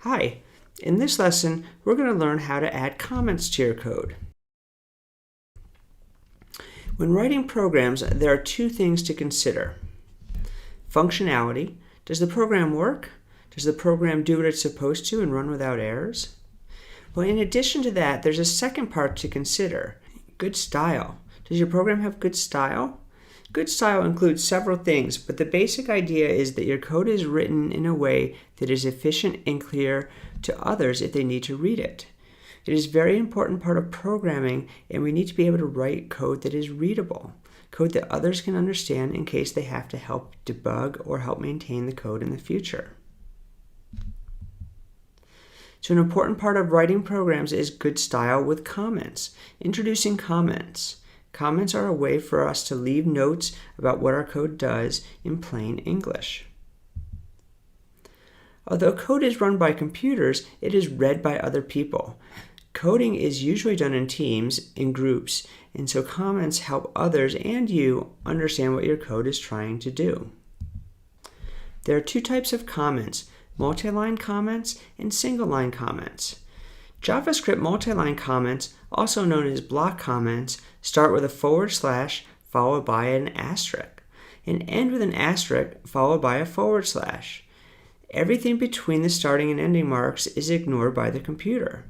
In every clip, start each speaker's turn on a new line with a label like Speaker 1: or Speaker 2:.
Speaker 1: Hi, in this lesson, we're going to learn how to add comments to your code. When writing programs, there are two things to consider. Functionality. Does the program work? Does the program do what it's supposed to and run without errors? Well, in addition to that, there's a second part to consider. Good style. Does your program have good style? Good style includes several things, but the basic idea is that your code is written in a way that is efficient and clear to others if they need to read it. It is a very important part of programming, and we need to be able to write code that is readable, code that others can understand in case they have to help debug or help maintain the code in the future. So an important part of writing programs is good style with comments. Introducing comments. Comments are a way for us to leave notes about what our code does in plain English. Although code is run by computers, it is read by other people. Coding is usually done in teams, in groups, and so comments help others and you understand what your code is trying to do. There are two types of comments, multi-line comments and single-line comments. JavaScript multi-line comments, also known as block comments, start with a / followed by an asterisk, and end with an asterisk followed by a /. Everything between the starting and ending marks is ignored by the computer.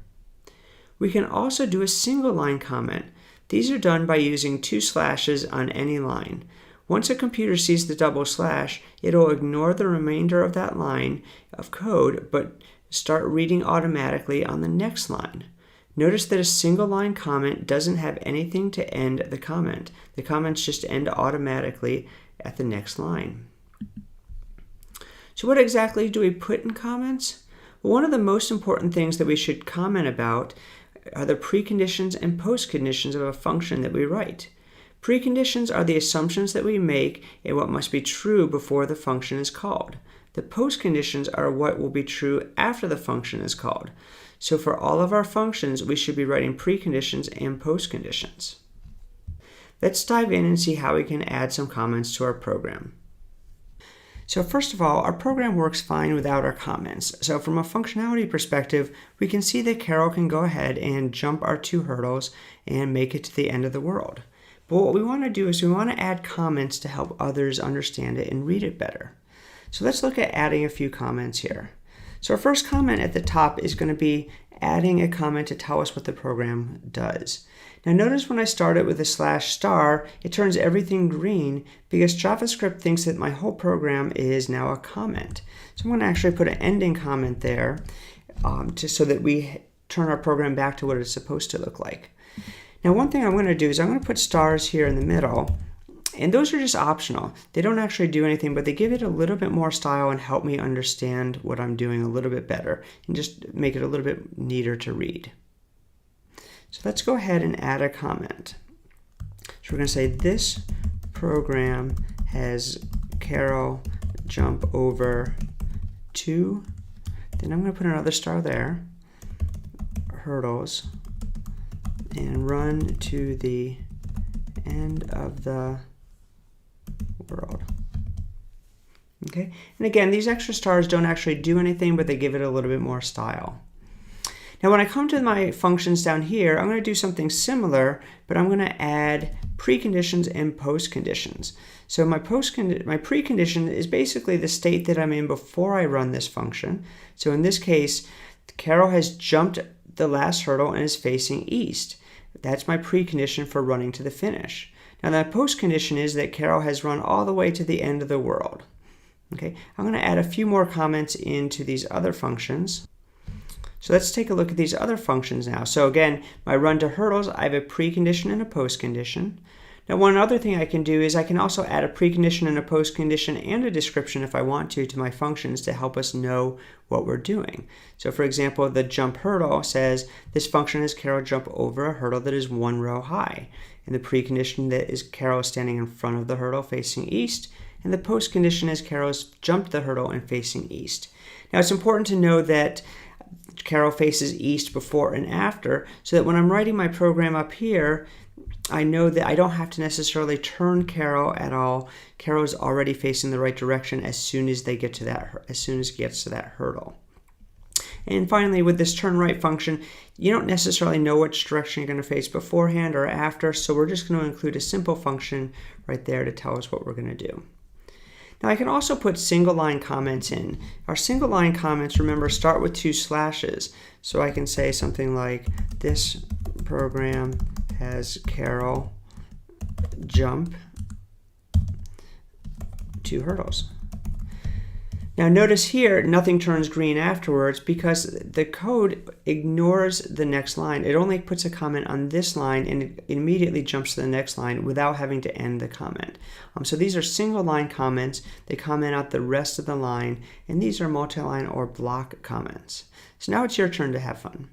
Speaker 1: We can also do a single-line comment. These are done by using 2 slashes on any line. Once a computer sees the double slash, it'll ignore the remainder of that line of code, but start reading automatically on the next line. Notice that a single line comment doesn't have anything to end the comment. The comments just end automatically at the next line. So what exactly do we put in comments? Well, one of the most important things that we should comment about are the preconditions and postconditions of a function that we write. Preconditions are the assumptions that we make and what must be true before the function is called. The postconditions are what will be true after the function is called. So for all of our functions, we should be writing preconditions and postconditions. Let's dive in and see how we can add some comments to our program. So first of all, our program works fine without our comments. So from a functionality perspective, we can see that Carol can go ahead and jump our 2 hurdles and make it to the end of the world. But what we want to do is we want to add comments to help others understand it and read it better. So let's look at adding a few comments here. So our first comment at the top is going to be adding a comment to tell us what the program does. Now notice when I start it with a /*, it turns everything green because JavaScript thinks that my whole program is now a comment. So I'm going to actually put an ending comment there just so that we turn our program back to what it's supposed to look like. Now one thing I'm going to do is I'm going to put stars here in the middle. And those are just optional. They don't actually do anything, but they give it a little bit more style and help me understand what I'm doing a little bit better and just make it a little bit neater to read. So let's go ahead and add a comment. So we're going to say this program has Carol jump over 2. Then I'm going to put another star there, hurdles, and run to the end of the world. Okay, and again, these extra stars don't actually do anything, but they give it a little bit more style. Now when I come to my functions down here, I'm going to do something similar, but I'm going to add preconditions and postconditions. So my precondition is basically the state that I'm in before I run this function. So in this case, Carol has jumped the last hurdle and is facing east. That's my precondition for running to the finish. Now that postcondition is that Carol has run all the way to the end of the world. Okay, I'm going to add a few more comments into these other functions. So let's take a look at these other functions now. So again, my run to hurdles, I have a precondition and a postcondition. Now one other thing I can do is I can also add a precondition and a postcondition and a description if I want to my functions to help us know what we're doing. So for example, the jump hurdle says this function is Carol jump over a hurdle that is 1 row high. And the precondition that is Carol standing in front of the hurdle facing east. And the postcondition is Carol's jumped the hurdle and facing east. Now it's important to know that Carol faces east before and after, so that when I'm writing my program up here, I know that I don't have to necessarily turn Carol at all. Carol's already facing the right direction as soon as it gets to that hurdle. And finally, with this turn right function, you don't necessarily know which direction you're going to face beforehand or after, so we're just going to include a simple function right there to tell us what we're going to do. Now I can also put single line comments in. Our single line comments, remember, start with 2 slashes. So I can say something like, this program has Carol jump 2 hurdles. Now notice here, nothing turns green afterwards because the code ignores the next line. It only puts a comment on this line and it immediately jumps to the next line without having to end the comment. So these are single line comments. They comment out the rest of the line, and these are multi-line or block comments. So now it's your turn to have fun.